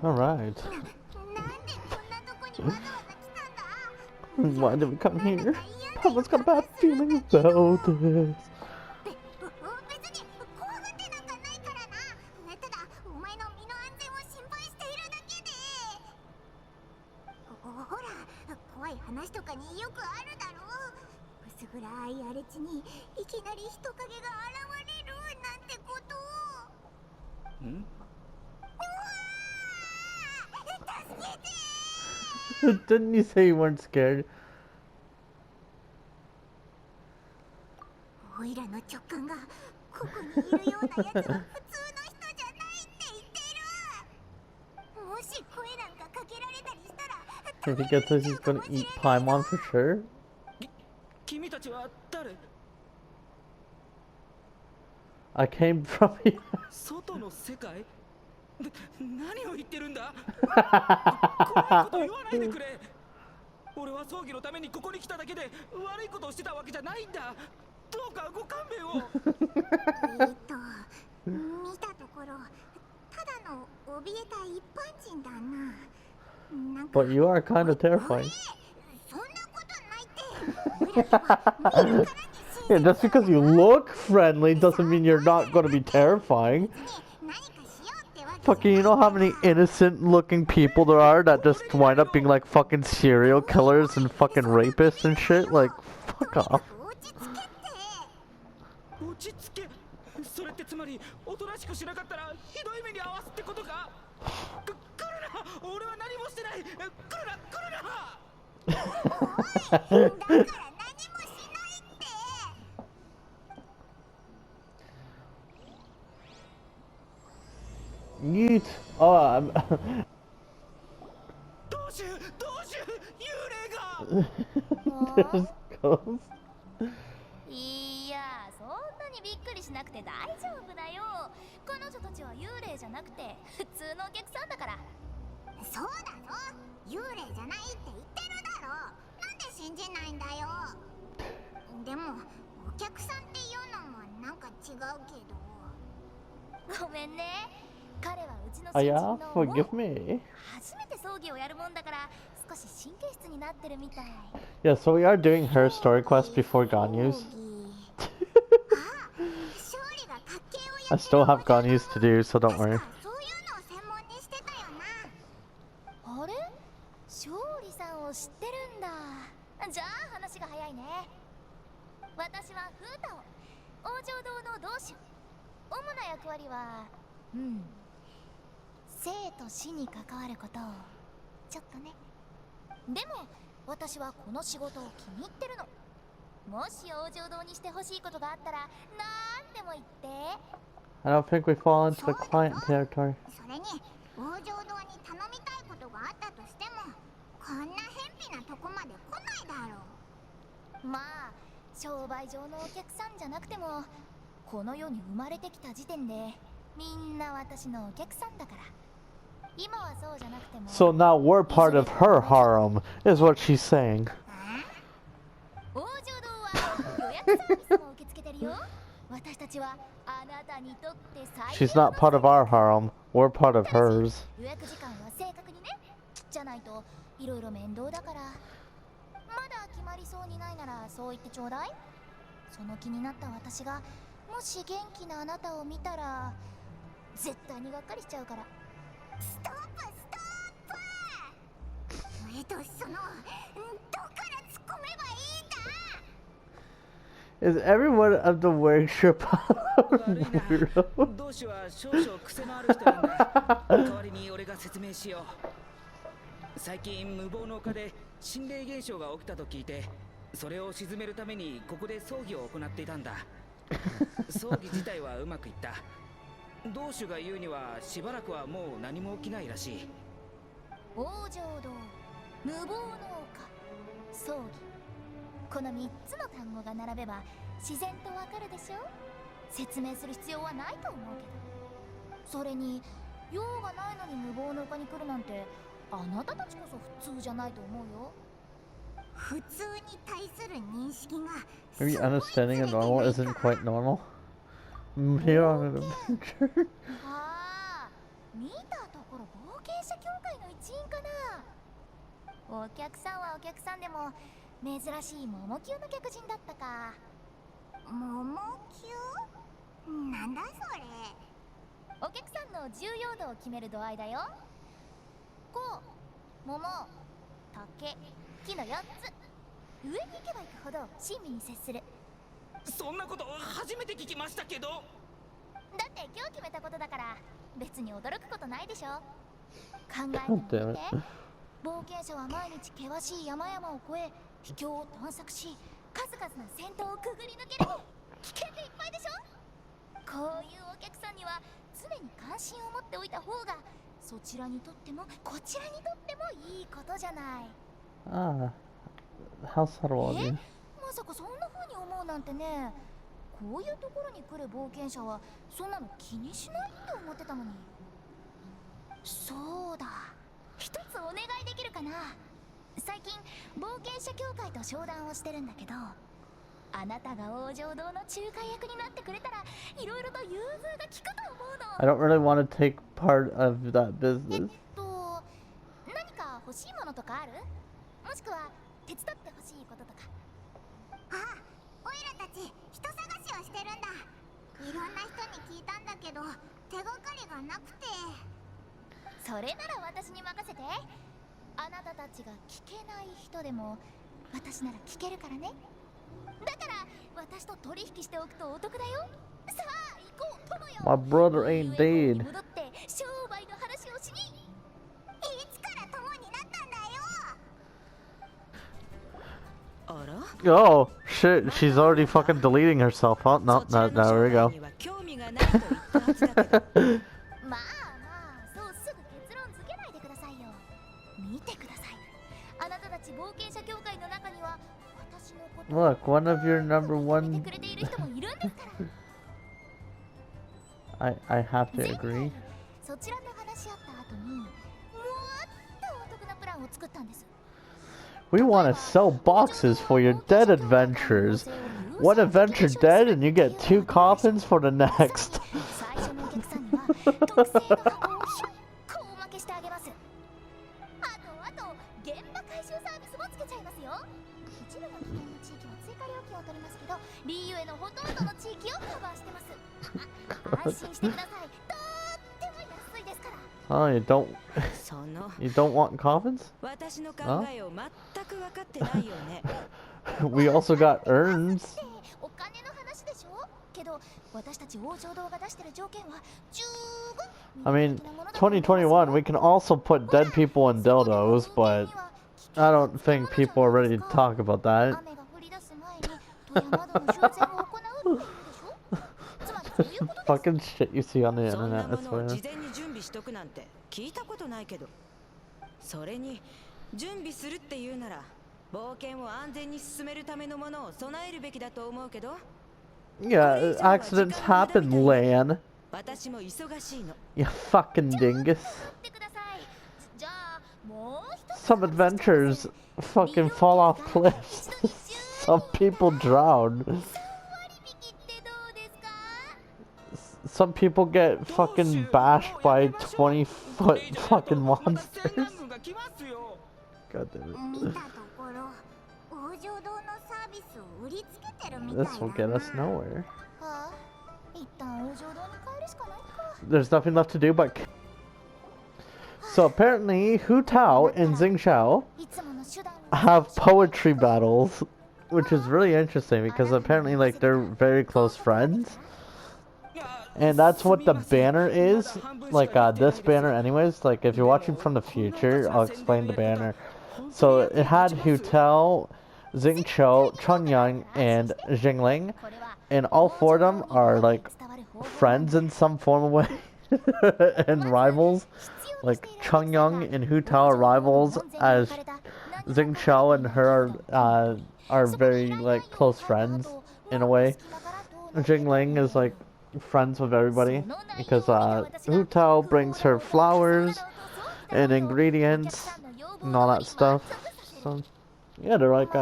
Alright. Why did we come here? Papa's got a bad feeling about this. Didn't you say you weren't scared? If he gets this, he's gonna eat Paimon for sure. I came from here. 何を言ってるんだこんなこと言わないでくれ俺は葬儀のためにここに来ただけで悪いことをしてたわけじゃないんだどうかご勘弁を見たところただの怯えた一般人だな But you are kind of terrifying. そんなことないって Yeah, just because you look friendly doesn't mean you're not gonna be terrifying. Fucking, you know how many innocent looking people there are that just wind up being like fucking serial killers and fucking rapists and shit? Like, fuck off. Yeet. Oh, I'm... There's ghosts. いや、そんなにびっくりしなくて大丈夫だよ。彼女たちは幽霊じゃなくて普通のお客さんだから。そうだぞ。幽霊じゃないって言ってるだろ。なんで信じないんだよ。でもお客さんっていうのもなんか違うけど。ごめんね。彼はうちの Yeah, forgive me. 初めて葬儀をやるもんだから少し神経質になってるみたい。Yeah, so we are doing her story quest before Ganyu's. I still have Ganyu's to do, so don't worry. あれ？勝利さんを知ってるんだ。じゃあ話が早いね。私はフータオ、王城堂の同種。主な役割は、生と死に関わることをちょっとね。でも私はこの仕事を気に入ってるの。もし王城堂にしてほしいことがあったらなんでも言って。I don't think we fall into the client territory. それに王城堂に頼みたいことがあったとしてもこんな偏僻なとこまで来ないだろう。まあ商売上のお客さんじゃなくてもこの世に生まれてきた時点でみんな私のお客さんだから。今はそうじゃなくても。 So now we're part of her harem, is what she's saying. 王城堂は予約サービスも受け付けてるよ。私たちはあなたにとって最 She's not part of our harem, we're part of hers. 予約時間は正確にね。じゃないといろいろ面倒だから。まだ決まりそうにないならそう言ってちょうだい。その気になった私がもし元気なあなたを見たら絶対にがっかりしちゃうから。ストップストップ。そのどっから突っ込めばいいんだ。 Is everyone of the workshop weirdo? 同志は少々癖のある人なんだ。代わりに俺が説明しよう。最近無謀の丘で心霊現象が起きたと聞いて、それを鎮めるためにここで葬儀を行っていたんだ。葬儀自体はうまくいった。同種が言うにはしばらくはもう何も起きないらしい。王城堂、無謀の丘、葬儀。この3つの単語が並べば自然とわかるでしょ。説明する必要はないと思うけど。それに用がないのに無謀の丘に来るなんてあなたたちこそ普通じゃないと思うよ。普通に対する認識が Maybe understanding a normal isn't quite normal. Here on an adventure. ああ、見たところ冒険者お客さんはお客さんでも珍しい桃級の客人だったか。桃級？なんだそれ。お客さんの重要度を決める度合いだよ。こう、桃、竹、木の4つ。上に行けば行くほど親身に接する。そんなこと初めて聞きましたけど。だって今日決めたことだから別に驚くことないでしょ。考えてみて。冒険者は毎日険しい山々を越え秘境を探索し数々の戦闘をくぐり抜ける。危険でいっぱいでしょ。こういうお客さんには常に関心を持っておいた方がそちらにとってもこちらにとってもいいことじゃない。Ah, how subtle of you. まさかそんな風に思うなんてね。こういうところに来る冒険者はそんなの気にしないって思ってたのに。そうだ、一つお願いできるかな。最近冒険者協会と商談をしてるんだけど、あなたが王城堂の仲介役になってくれたらいろいろと融通が利くと思うの。 I don't really want to take part of that business. 何か欲しいものとかある？もしくは手伝って欲しいこととか。あ、オイラたち人探しをしてるんだ。いろんな人に聞いたんだけど手がかりがなくて。それなら私に任せて。あなたたちが聞けない人でも私なら聞けるからね。だから私と取引しておくとお得だよ。さあ行こう友よ。 My brother ain't dead. 戻って商売の話をしに。いつから友になったんだよ。あら Oh, shit, she's already fucking deleting herself. Oh, no, no, there we go. 興味がないと言ったはずだけど。まあまあそうすぐ結論付けないでくださいよ。見てください。あなたたち冒険者協会の中には私のことを Look, one of your number 認 one. めてくれている人もいるんですから I have to agree. そちらと話し合った後にもっとお得なプランを作ったんです。 We want to sell boxes for your dead adventures. One adventure dead, and you get 2 coffins for the next. 最初のお客さんには特製の箱を100個おまけしてあげます。あと現場回収サービスもつけちゃいますよ。一部の危険な地域は追加料金を取りますけど、リーユへのほとんどの地域をカバーしてます。安心してください。とっても安いですから。 Oh, you don't want coffins? 私の考えを全く分かってないよね。We also got urns. お金の話でしょ。けど私たち王城堂が出してる条件は十分。 I mean, 2021, we can also put dead people in dildos, but I don't think people are ready to talk about that. 雨が降り出す前に富山戸の修繕を行うっていうでしょ。つまりそういうことです。 Fucking shit you see on the そんな internet, も I のを swear. 事前に準備しとくなんて聞いたことないけど。それに準備するっていうなら冒険を安全に進めるためのものを備えるべきだと思うけど。 Yeah, accidents happen, Lan. 私も忙しいの。 You fucking dingus. ってください。じゃあもう一つ。 Some adventures fucking fall off cliffs. Some people drown. 3割引きってどうですか？ Some people get fucking bashed by 20-foot fucking monsters. God damn it. 見たところ王城堂のサービスを売りつけてるみたいだ This な。 will get us nowhere. はあ、一旦王城堂に帰るしかないか。 There's nothing left to do but... So apparently, Hu Tao and Xing Xiao いつもの手段を have poetry battles, which is really interesting because apparently, like, they're very close friends. And that's what the banner is. Like, this banner anyways. Like, if you're watching from the future, I'll explain the banner. So, it had Hu Tao, Xing Qiu, Cheng Yang, and Jingling. これは And all 4 of them are, like, 伝わる方法 friends in some form of way. And rivals. Like, Cheng Yang and Hu Tao are rivals, as Xing Qiu and her are very, like, close friends, in a way. Jingling is, like, friends with everybody, because Hu Tao brings her flowers and ingredients and all that stuff. So, yeah, they're like,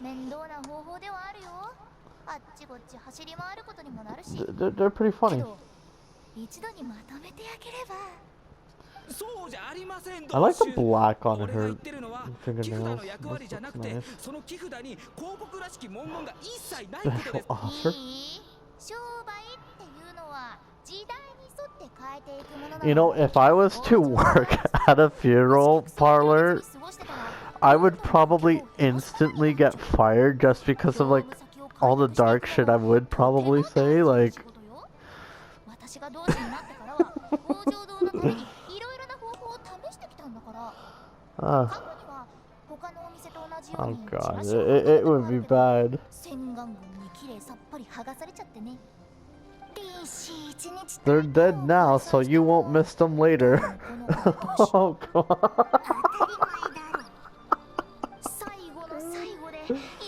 面倒な方法ではあるよ。あっちこっち走り回ることにもなるし。 they're pretty け funny. ど一度にまとめてあげれば。そうじゃありません。 I like the 同種 black on 俺が言 her ってるのは木札 fingernails. の役割 This じゃな looks くて nice. その木札に広告らしき文言が一切ないこと Special です。 offer. いい商売っていうのは時代に沿って変えていくものだ。 You know, if I was to work at a funeral parlor, I would probably instantly get fired just because of like all the dark shit I would probably say. Like, 私が同志になってからは工場堂のためにいろいろな方法を試してきたんだから。 uh, 過去には他のお店と同じよう oh に god, チラシを it would be bad. 洗顔軍に綺麗さっぱり剥がされちゃってね。 They're dead now, so you won't miss them later. Oh god. 最後の最後で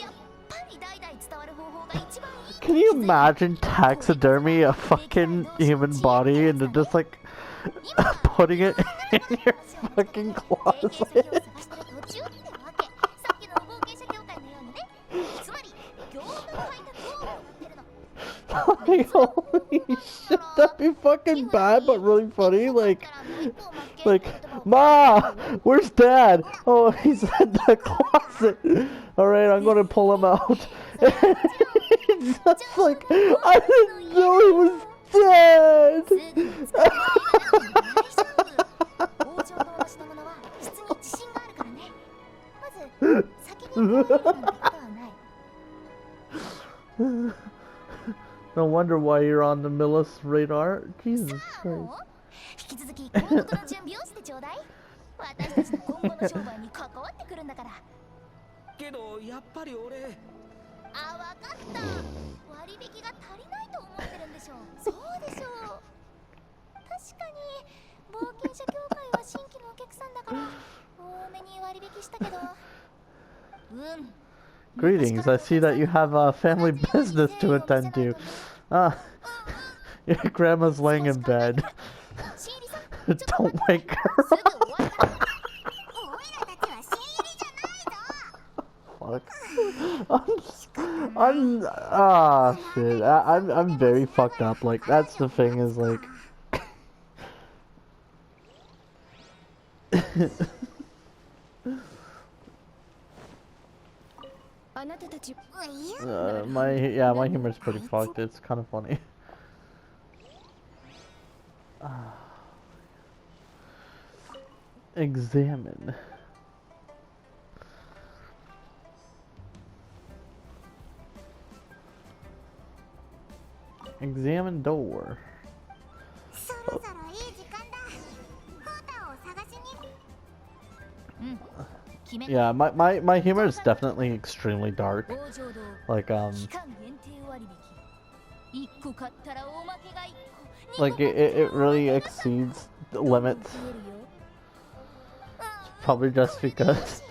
やっぱり代々伝わる方法が一番いい。 Can you imagine taxidermy a fucking human body and then just like putting it in your fucking closet? Like, holy shit, that'd be fucking bad, but really funny. Like, Ma, where's Dad? Oh, he's in the closet. All right, I'm gonna pull him out. It's just like I didn't know he was dead. No wonder why you're on the Millis radar. Jesus Christ. 引き続き広告の準備をしてちょうだい。私たちの今後の商売に関わってくるんだから。けどやっぱり俺あ、わかった。割引が足りないと思ってるんでしょ。そうでしょう。確かに冒険者協会は新規のお客さんだから多めに割引したけど。Greetings, I see that you have a family business to attend to. Ah, your grandma's laying in bed. Don't wake her up. Fuck. Shit. I'm very fucked up. Like, that's the thing is like. My humor's pretty fucked. It's kind of funny. Examine. Examine door. Yeah, my humor is definitely extremely dark. Like it really exceeds the limits. Probably just because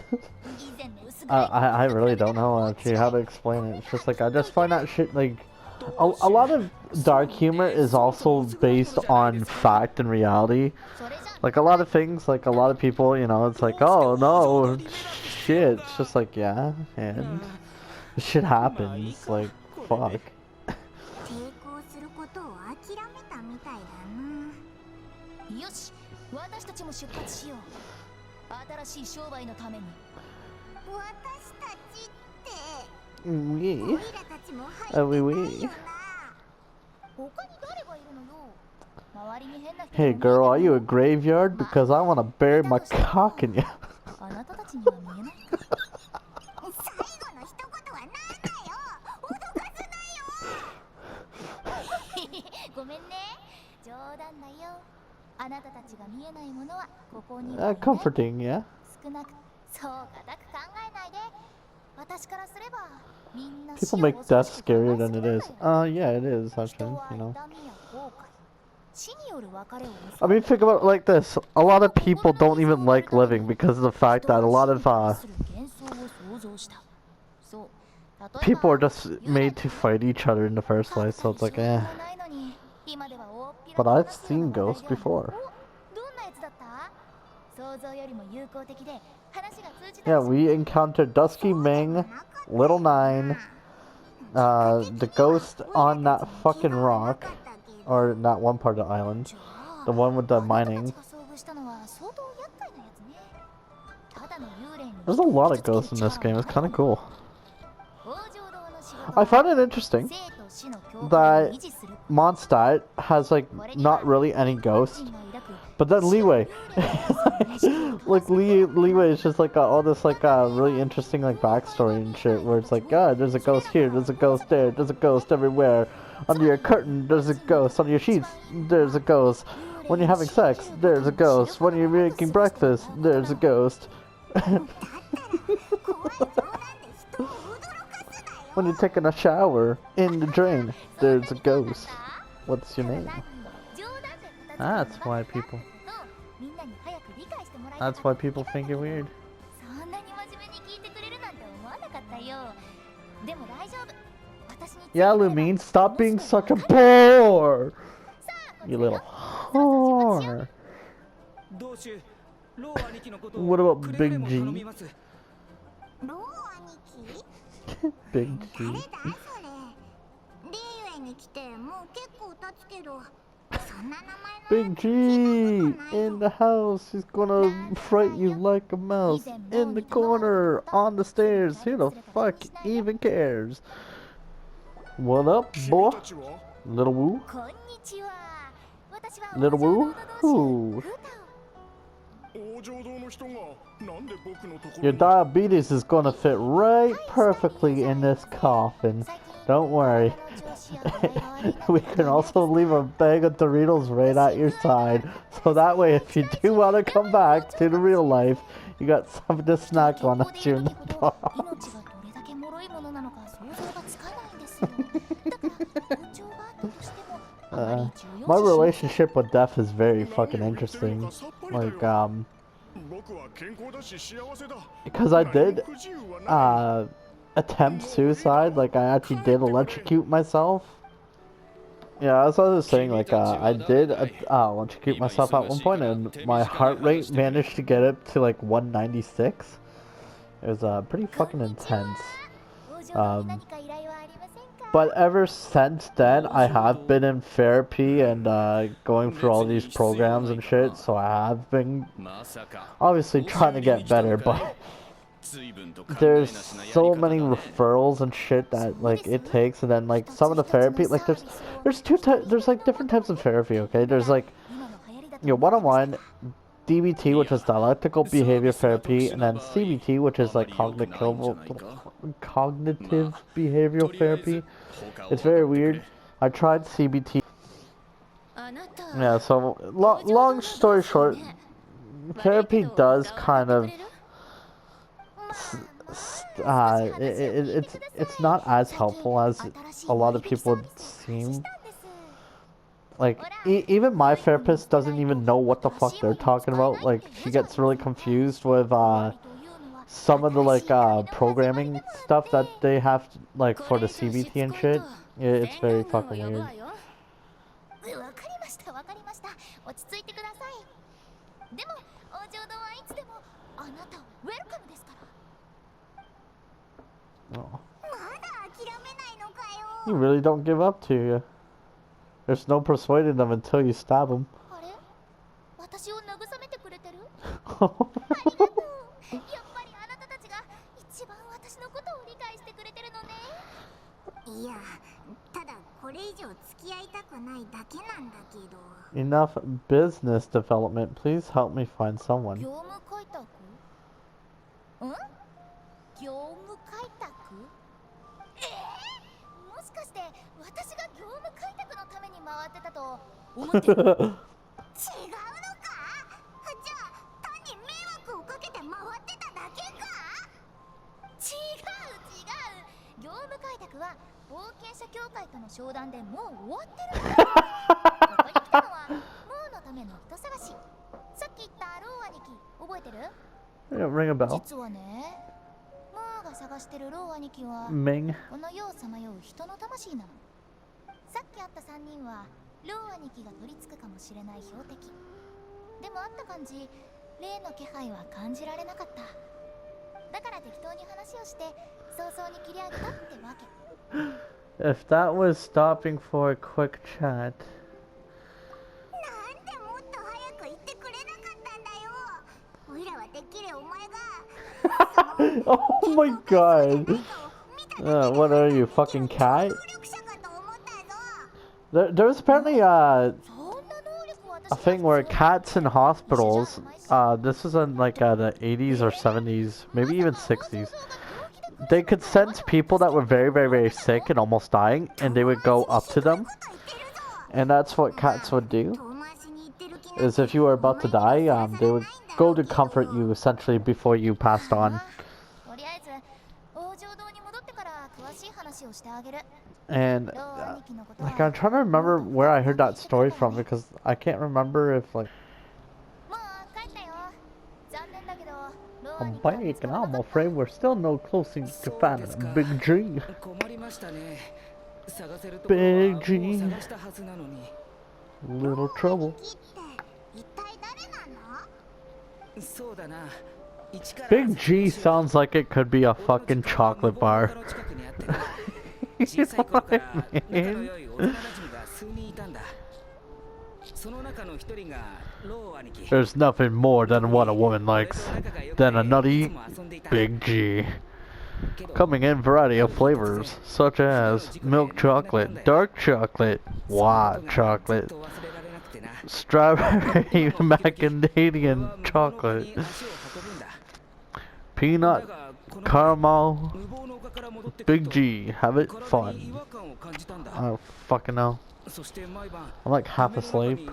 I really don't know actually how to explain it. It's just like I just find that shit like a lot of dark humor is also based on fact and reality. Like a lot of things, like a lot of people, you know, it's like, oh no, shit. It's just like, yeah, and shit happens. Like, fuck. よし、私たちも出発しよう。新しい商売のために。私たちって。Oui. Oui. Hey girl, are you a graveyard? Because I want to bury my cock in you. あなたたちには見えないか。最後の一言はなんだよ。脅かすなよ。ごめんね。冗談だよ。あなたたちが見えないものはここに。Comforting, yeah. 少なく、そう固く考えないで。私からすれば。People make death scarier than it is. Yeah, it is actually, you know. I mean, think about it like this. A lot of people don't even like living because of the fact that a lot of people are just made to fight each other in the first place, so it's like, eh. But I've seen ghosts before. Yeah, we encountered Dusky Ming, Little Nine, the ghost on that fucking rock, or not one part of the island, the one with the mining. There's a lot of ghosts in this game. It's kind of cool. I found it interesting that Mondstadt has like not really any ghosts, but then Leeway, like Leeway is just like all this like really interesting like backstory and shit, where it's like, God, there's a ghost here, there's a ghost there, there's a ghost everywhere. Under your curtain, there's a ghost. On your sheets, there's a ghost. When you're having sex, there's a ghost. When you're making breakfast, there's a ghost. When you're taking a shower in the drain, there's a ghost. What's your name? That's why people think you're weird. Yeah, Lumine, stop being such a bore! You little whore. What about Big G? Big G. Big G in the house. He's gonna fright you like a mouse. In the corner, on the stairs. Who the fuck even cares? What up, boy? Little Woo? Little Woo? Who? Your diabetes is gonna fit right perfectly in this coffin. Don't worry. We can also leave a bag of Doritos right at your side. So that way, if you do want to come back to the real life, you got something to snack on as you're in the box. My relationship with death is very fucking interesting. Like, because I did attempt suicide, like I actually did electrocute myself. Yeah, as I was saying, like I did electrocute myself at one point, and my heart rate managed to get up to like 196. It was pretty fucking intense. But ever since then, I have been in therapy and going through all these programs and shit, so I have been obviously trying to get better, but there's so many referrals and shit that like it takes, and then like some of the therapy, like there's like different types of therapy, okay? There's like, you know, one-on-one, DBT, which is dialectical behavior therapy, and then CBT, which is like cognitive behavioral therapy. It's very weird. I tried CBT. Yeah, so long story short, therapy does kind of it's not as helpful as a lot of people would seem. Like, even my therapist doesn't even know what the fuck they're talking about. Like, she gets really confused with some of the like programming stuff that they have to, like for the CBT and shit. It's very fucking weird. Oh. You really don't give up, to you. There's no persuading them until you stab them. Enough business development. Please help me find someone. Ring a bell. Ming. さっき会った3人はロー兄貴が取り付くかもしれない標的でもあった感じ例の気配は感じられなかっただから適当に話をして早々に切り上げたってわけ If that was stopping for a quick chat. なんでもっと早く言ってくれなかったんだよ。おいらはてっきりお前が Oh my god. What are you, fucking cat? There's apparently a thing where cats in hospitals, this was in like the 80s or 70s, maybe even 60s. They could sense people that were very, very, very sick and almost dying, and they would go up to them. And that's what cats would do. Is if you were about to die, they would go to comfort you essentially before you passed on. And like I'm trying to remember where I heard that story from because I can't remember if like I'm back and I'm afraid we're still no closer to finding a Big G. Big G. Little trouble. Big G sounds like it could be a fucking chocolate bar. You know what I mean? There's nothing more than what a woman likes than a nutty Big G. Coming in variety of flavors such as milk chocolate, dark chocolate, white chocolate, strawberry macadamia chocolate, peanut, caramel, Big G. Have it fun. I don't fucking know. I'm like half asleep,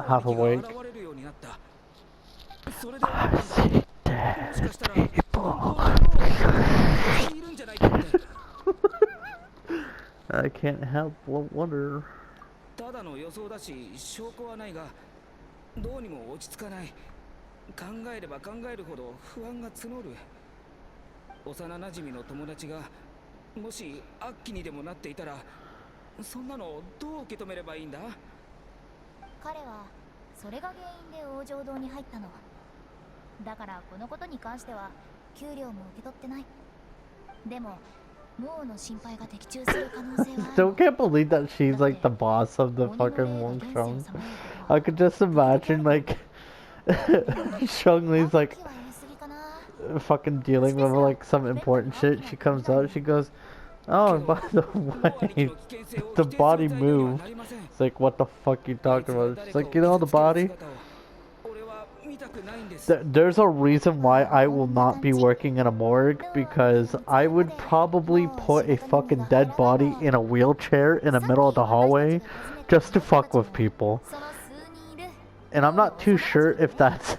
half awake. I see dead people. I can't help but wonder. ただの予想だし証拠はないがどうにも落ち着かない考えれば考えるほど不安が募る幼馴染の友達がもし悪鬼にでもなっていたらそんなのをどう受け止めればいいんだ彼はそれが原因で王城堂に入ったのだからこのことに関しては給料も受け取ってないでも Still can't believe that she's like the boss of the fucking Wong Sheng. I could just imagine like Sheng Li's like fucking dealing with like some important shit. She comes out, she goes, "Oh, and by the way, the body moved." It's like, what the fuck you talking about? She's like, you know the body? There's a reason why I will not be working in a morgue because I would probably put a fucking dead body in a wheelchair in the middle of the hallway just to fuck with people. And I'm not too sure if that's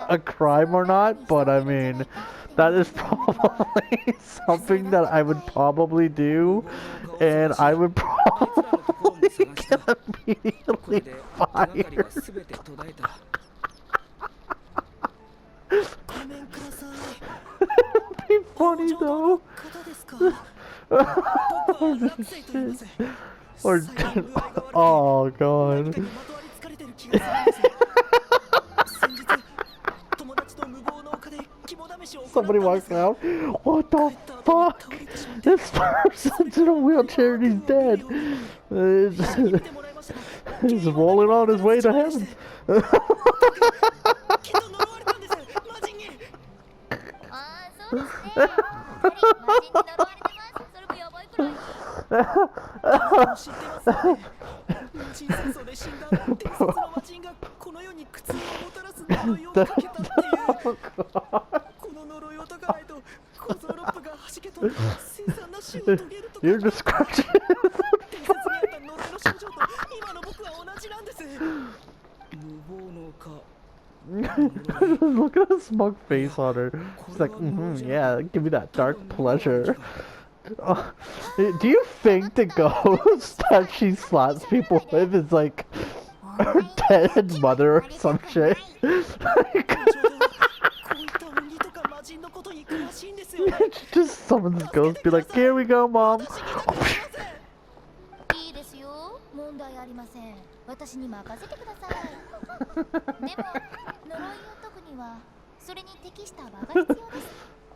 a crime or not, but I mean, that is probably something that I would probably do, and I would probably get immediately fired. It'd be funny though. Or oh god. Somebody walks out. What the fuck? This person's in a wheelchair and he's dead. He's rolling on his way to heaven. You're describing Look at the smug face on her. She's like, yeah, give me that dark pleasure. Do you think the ghost that she slaps people with is like her dead mother or some shit? Just summon this ghost, be like, here we go, mom. 私に任せてください。でも呪いを解くにはそれに適した場が必要で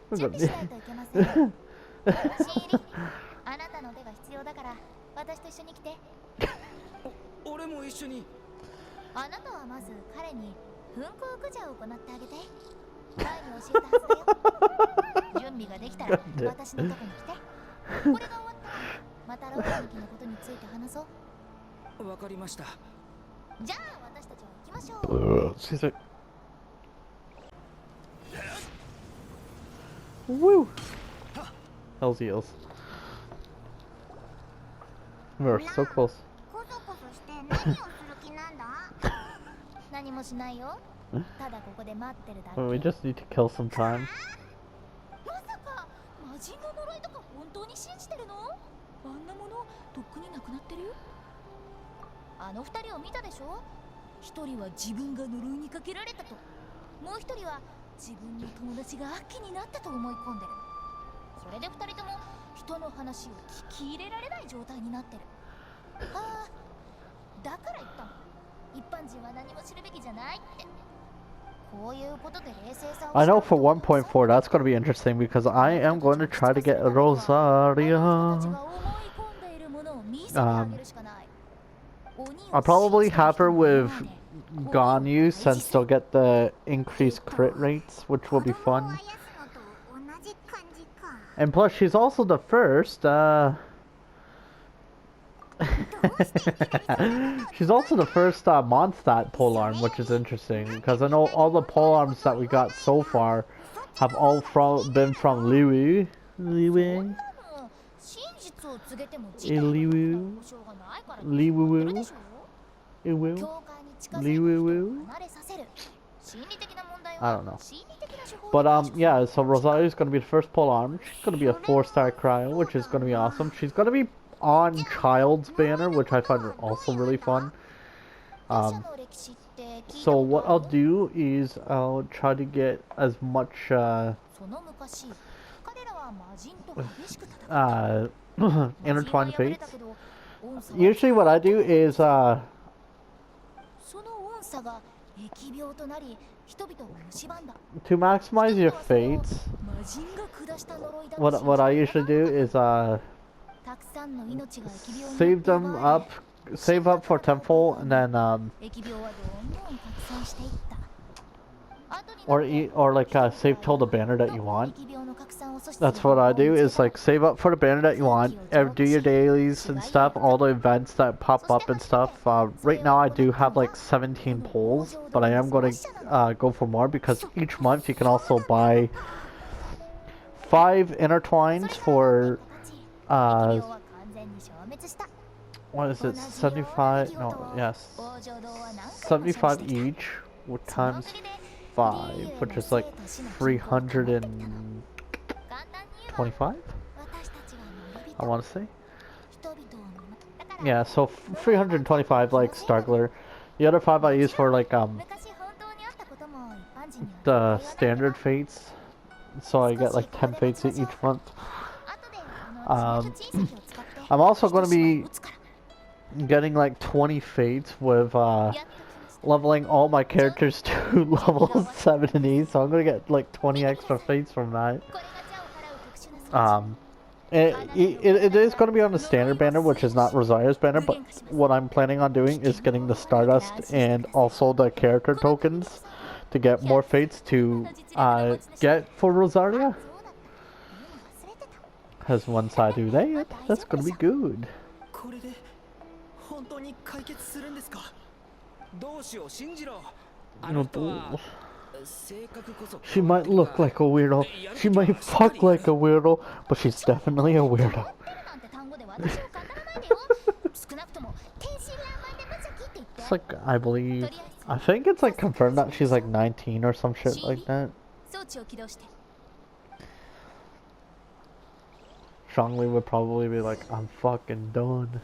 す。準備しないといけません。新入り、あなたの手が必要だから私と一緒に来て。俺も一緒に。あなたはまず彼に噴光駆除を行ってあげて。前に教えたはずだよ。準備ができたら私のとこに来て。これが終わったらまたロー兄貴のことについて話そう。わかりました。じゃあ私たちは行きましょう。Excuse me. Woo! Hells heels. We're so close. コソコソして何をする気なんだ？何もしないよ。ただここで待ってるだけ。 Well, we just need to kill some time. まさか魔人の呪いとか本当に信じてるの？あんなものとっくになくなってるよ。あの二人を見たでしょ？一人は自分が呪いにかけられたと、もう一人は自分の友達が悪鬼になったと思い込んでる。それで二人とも人の話を聞き入れられない状態になってる。ああ、だから言ったの。一般人は何も知るべきじゃないって。こういうことで冷静さを。 I know for 1.4 that's going to be interesting because I am going to try to get Rosaria. I'll probably have her with Ganyu since they'll get the increased crit rates, which will be fun. And plus, she's also the first, she's also the first Mondstadt polearm, which is interesting, because I know all the polearms that we got so far have all been from Liwu. Liwu? Liwu? Liwu? Liwu? I don't know. But yeah, so Rosario's gonna be the first polearm. She's gonna be a 4-star cryo, which is gonna be awesome. She's gonna be on Child's banner, which I find also really fun. So what I'll do is I'll try to get as much intertwined fates. Usually what I do is to maximize your fates, what I usually do is save up for temple, and then or like save till the banner that you want. That's what I do, is like save up for the banner that you want, do your dailies and stuff, all the events that pop up and stuff. Right now I do have like 17 polls, but I am going to go for more, because each month you can also buy 5 intertwines for what is it, 75, no, yes, 75 each, with times 5, which is like 325, I want to say. Yeah, so 325 like Stargler. The other 5 I use for like the standard fates, so I get like 10 fates each month. I'm also going to be getting like 20 fates with leveling all my characters to level 70, so I'm gonna get like 20 extra fates from that. It is going to be on the standard banner, which is not Rosaria's banner, but what I'm planning on doing is getting the Stardust and also the character tokens to get more fates to get for Rosaria. Because once I do that, that's going to be good. She might look like a weirdo, she might fuck like a weirdo, but she's definitely a weirdo. It's like, I think it's like confirmed that she's like 19 or some shit like that. Strongly would probably be like, I'm fucking done.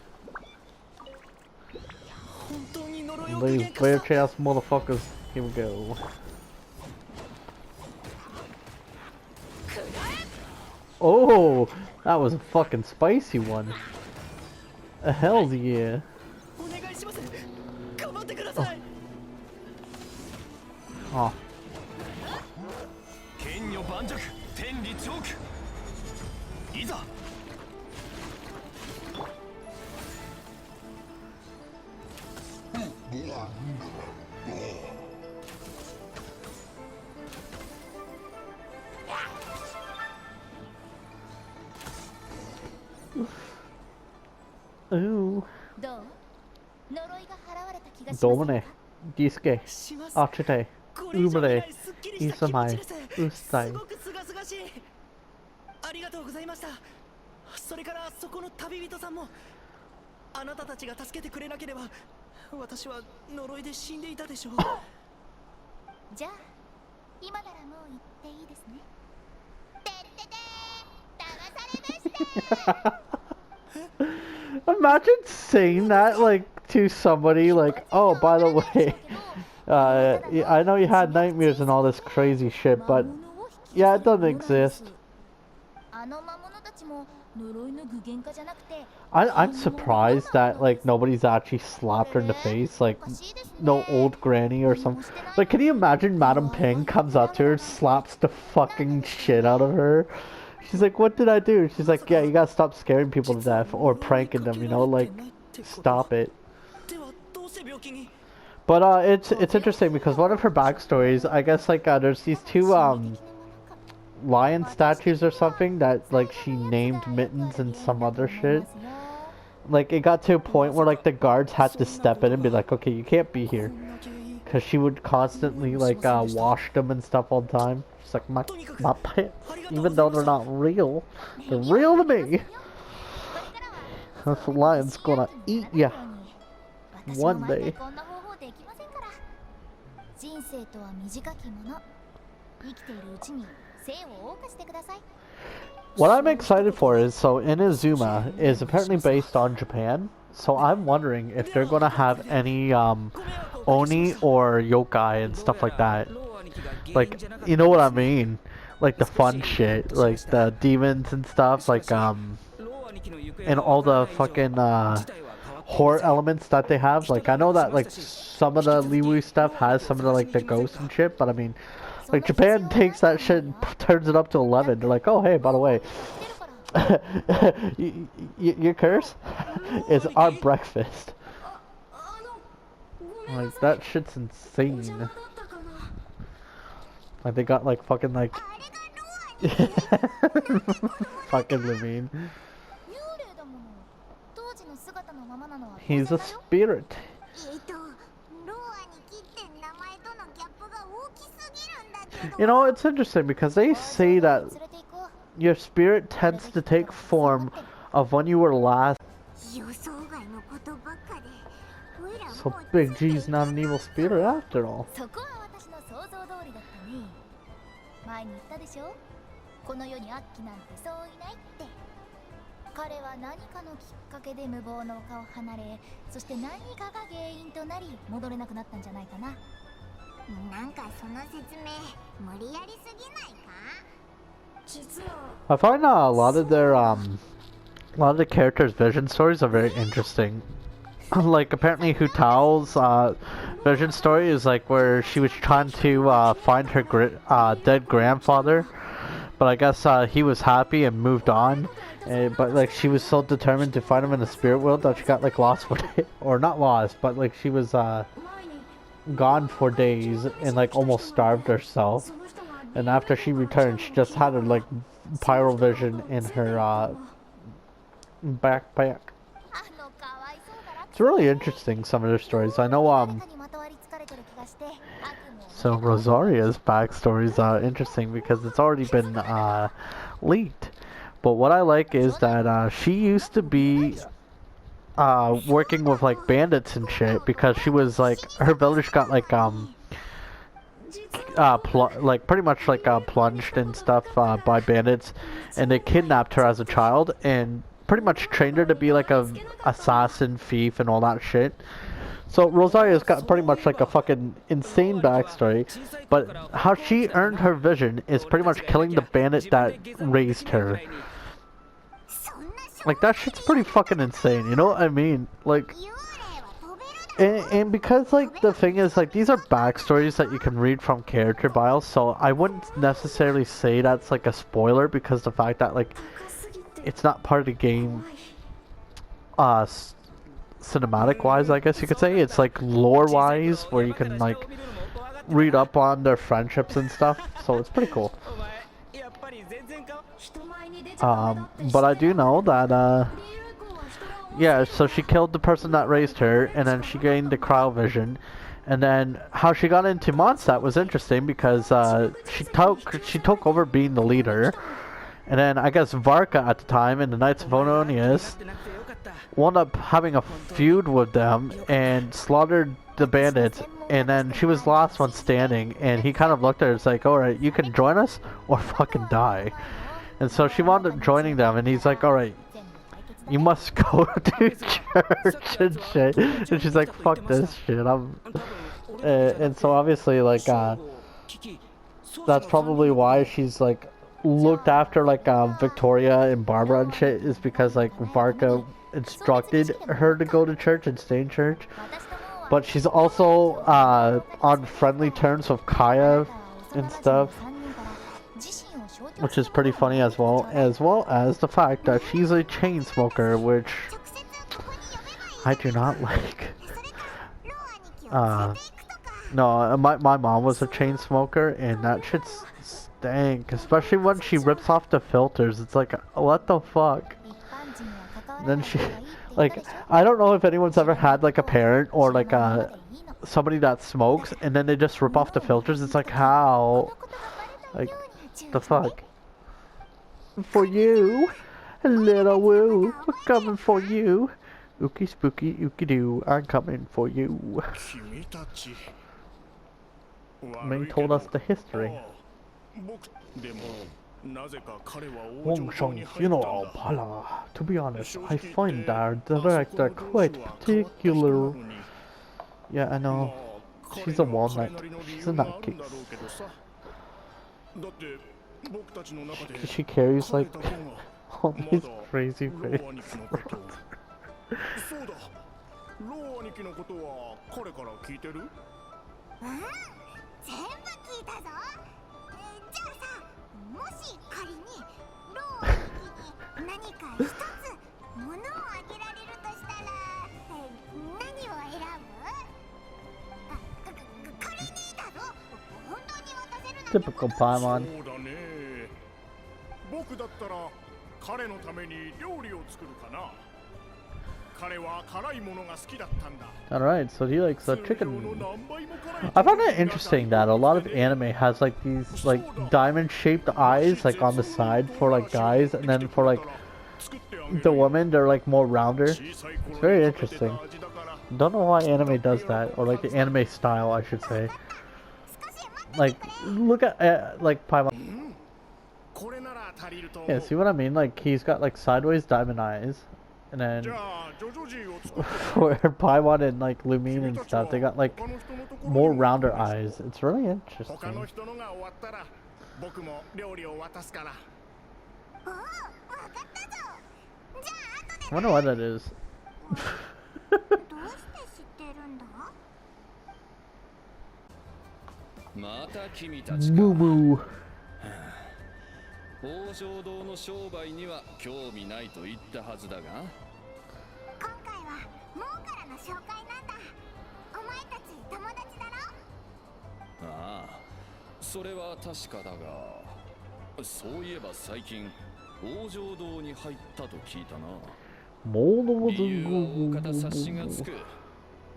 These bitch ass motherfuckers, here we go. Oh, that was a fucking spicy one. Hell yeah. Oh. Ooh. どう？呪いが払われた気がしませんか？ Domine. Gisuke. します。 Achite. これ以上にな Umre. いすっきりした気持ちです。 Ustai. すごくすがすがしい。ありがとうございました。それからそこの旅人さんも、あなたたちが助けてくれなければ私は呪いで死んでいたでしょう。じゃあ今ならもう言っていいですね。てっててー、騙されました。 Imagine saying that, like, to somebody, like, oh, by the way, I know you had nightmares and all this crazy shit, but yeah, it doesn't exist. あの魔物たちも呪いの具現化じゃなくて、 I'm surprised that, like, nobody's actually slapped her in the face, like, no old granny or something. Like, can you imagine Madam Ping comes up to her, slaps the fucking shit out of her? She's like, what did I do? She's like, yeah, you gotta stop scaring people to death or pranking them, you know, like, stop it. But it's interesting because one of her backstories, I guess, like, there's these two lion statues or something that, like, she named Mittens and some other shit. Like, it got to a point where, like, the guards had to step in and be like, okay, you can't be here, because she would constantly, like, wash them and stuff all the time. She's like, my pets, even though they're not real, they're real to me. This lion's gonna eat ya one day. 人生とは短きもの。生きているうちに生を謳歌してください。 What I'm excited for is, so Inazuma is apparently based on Japan, so I'm wondering if they're gonna have any Oni or yokai and stuff like that. Like, you know what I mean? Like the fun shit, like the demons and stuff, like and all the fucking horror elements that they have. Like, I know that, like, some of the Liwu stuff has some of the, like, the ghosts and shit, but I mean, like, Japan takes that shit and turns it up to 11. They're like, oh, hey, by the way, your curse is our breakfast. Like, that shit's insane. Like, they got, like, fucking, like, fucking Levine. He's a spirit. You know, it's interesting because they say that your spirit tends to take form of when you were last. So Big G's not an evil spirit after all. 彼は何かのきっかけで無謀の丘を離れ、そして何かが原因となり戻れなくなったんじゃないかな。なんかその説明無理やりすぎないか？ I find a lot of their a lot of the characters' vision stories are very interesting. Like, apparently Hutao's vision story is like where she was trying to find her dead grandfather, but I guess he was happy and moved on. But like, she was so determined to find him in the spirit world that she got like lost for or not lost, but like she was gone for days and like almost starved herself. And after she returned, she just had her like pyro vision in her backpack. It's really interesting, some of their stories. I know so Rosaria's backstory is interesting because it's already been leaked. But what I like is that she used to be working with like bandits and shit because she was like, her village got like like pretty much like plunged and stuff by bandits, and they kidnapped her as a child and pretty much trained her to be like a assassin, thief, and all that shit. So Rosaria's got pretty much like a fucking insane backstory, but how she earned her vision is pretty much killing the bandit that raised her. Like, that shit's pretty fucking insane, you know what I mean? Like, and because, like, the thing is, like, these are backstories that you can read from character bios, so I wouldn't necessarily say that's, like, a spoiler, because the fact that, like, it's not part of the game, cinematic-wise, I guess you could say. It's, like, lore-wise, where you can, like, read up on their friendships and stuff, so it's pretty cool. But I do know that, yeah, so she killed the person that raised her, and then she gained the cryo vision. And then how she got into Mondstadt was interesting because she took over being the leader. And then I guess Varka at the time in the Knights of Ononius wound up having a feud with them and slaughtered the bandits. And then she was the last one standing, and he kind of looked at her and was like, alright, you can join us or fucking die. And so she wound up joining them, and he's like, alright, you must go to church and shit. And she's like, fuck this shit. And so obviously, like, that's probably why she's like looked after like Victoria and Barbara and shit, is because like Varka instructed her to go to church and stay in church. But she's also on friendly terms with Kaya and stuff, which is pretty funny as well as the fact that she's a chain smoker, which I do not like. No, my mom was a chain smoker, and that shit stank, especially when she rips off the filters. It's like, what the fuck? And then she, like, I don't know if anyone's ever had like a parent or like somebody that smokes, and then they just rip off the filters. It's like, how? Like, the fuck? For you, little woo, we're coming for you. Ookie spooky, ookie doo, I'm coming for you. May told us the history. Wongsheng's funeral parlor. To be honest, I find our director quite particular. Yeah, I know. She's a walnut. She's a nutcase. She carries like all these crazy faces. Typical Paimon. Alright, so he likes chicken. I find it interesting that a lot of anime has like these like diamond shaped eyes like on the side for like guys, and then for like the women they're like more rounder. It's very interesting. Don't know why anime does that, or like the anime style I should say. Like, look at like Paimon. Yeah, see what I mean? Like he's got like sideways diamond eyes. And then for Paimon and like Lumine and stuff, they got like more rounder eyes. It's really interesting. I wonder what that is. Moo moo. 王将堂の商売には興味ないと言ったはずだが、今回はモーからの紹介なんだ。お前たち友達だろ。ああ、それは確かだが、そういえば最近王将堂に入ったと聞いたな。理由は大方察しがつく。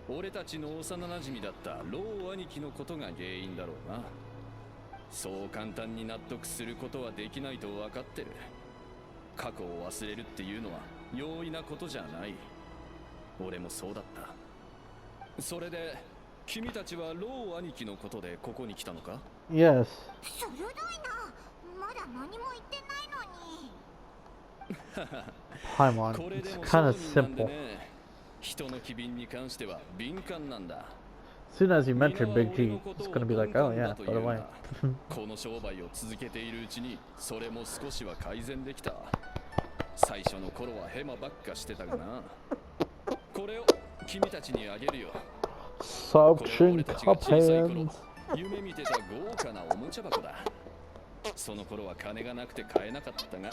俺たちの幼馴染だったロー兄貴のことが原因だろうな。そう簡単に納得することはできないと分かってる。過去を忘れるっていうのは容易なことじゃない。俺もそうだった。それで君たちはロー兄貴のことでここに来たのか？ Yes. 鋭いな。まだ何も言ってないのに。Paimon, it's kind of simple. 人の機敏に関しては敏感なんだ。As soon as you mention Big G, it's gonna be like, oh yeah, throw it away. この商売を続けているうちにそれも少しは改善できた。最初の頃はヘマばっかしてたがな。これを君たちにあげるよ。Suction cup hands. 夢見てた豪華なおもちゃ箱だ。その頃は金がなくて買えなかったが、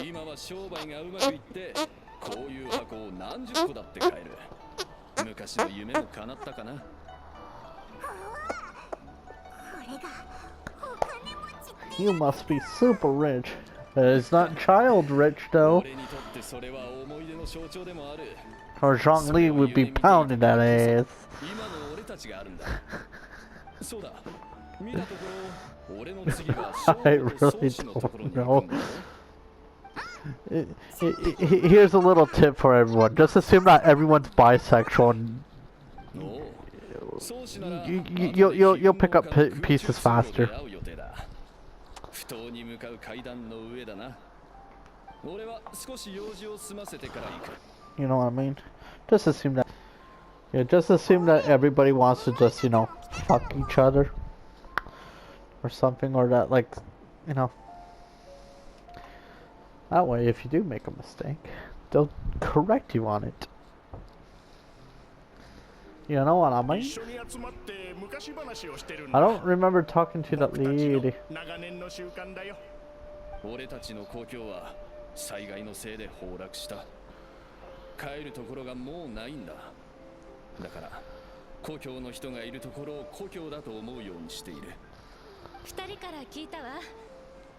今は商売がうまくいってこういう箱を何十個だって買える。昔の夢も叶ったかな。これがお金持ちって。 You must be super rich. It's not child rich though. Or Zhongli would be pounding that ass. I really don't know. Here's a little tip for everyone. Just assume that everyone's bisexual and you'll pick up pieces faster. You know what I mean? Just assume that. Yeah, just assume that everybody wants to just, you know, fuck each other. Or something, or that, like, you know. That way, if you do make a mistake, they'll correct you on it. You know what I mean? I don't remember talking to that lady. 俺たちの故郷は災害のせいで崩落した。帰るところがもうないんだ。だから故郷の人がいるところを故郷だと思うようにしている。二人から聞いたわ。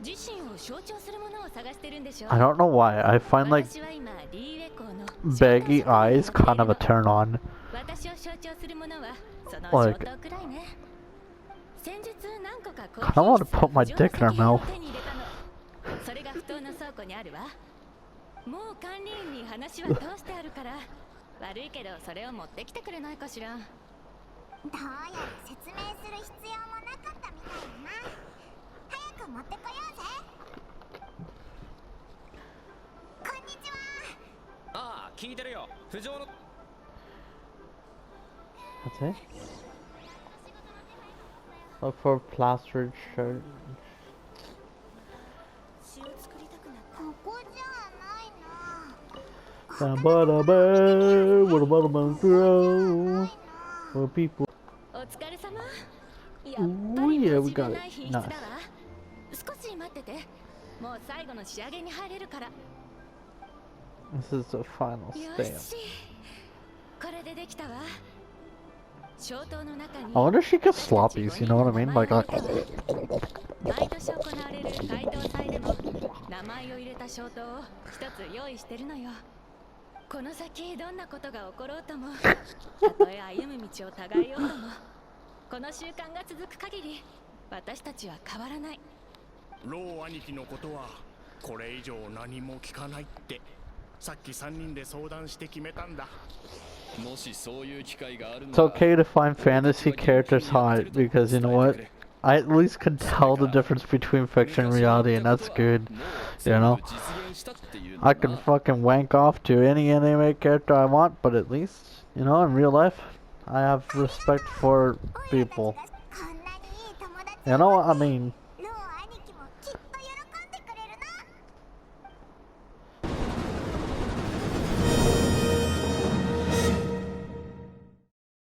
自身を象徴するものを探してるんでしょ。 I don't know why. I find like baggy eyes kind of a turn on. 私を象徴するものはその衝動くらいね。先日何個か I don't want to put my dick in her mouth. それが不当な倉庫にあるわ。もう管理員に話は通してあるから。悪いけどそれを持ってきてくれないかしら。どうやら説明する必要もなかったみたいだな。早く持ってこようぜ。こんにちは。ああ、聞いてるよ。浮上の That's it? Look for plastered shirt. ここじゃないな。 Ba-ba-da-ba, what about a month grow? For people. お疲れ様。 Ooh, yeah, we got it. Nice. 少し待ってて。もう最後の仕上げに入れるから。 This is the final よ stamp. し。これでできたわ。消灯の中に I wonder if she gets sloppies, you know what I mean? Like, 毎年行われる解答祭でも名前を入れた消灯を一つ用意してるのよ。この先どんなことが起ころうとも、たとえ歩む道を違えようとも、この習慣が続く限り私たちは変わらない。ロー兄貴のことはこれ以上何も聞かないってさっき3人で相談して決めたんだ。 it's okay to find fantasy characters hot because you know what? I at least can tell the difference between fiction and reality, and that's good. You know? I can fucking wank off to any anime character I want, but at least, you know, in real life, I have respect for people. You know what I mean?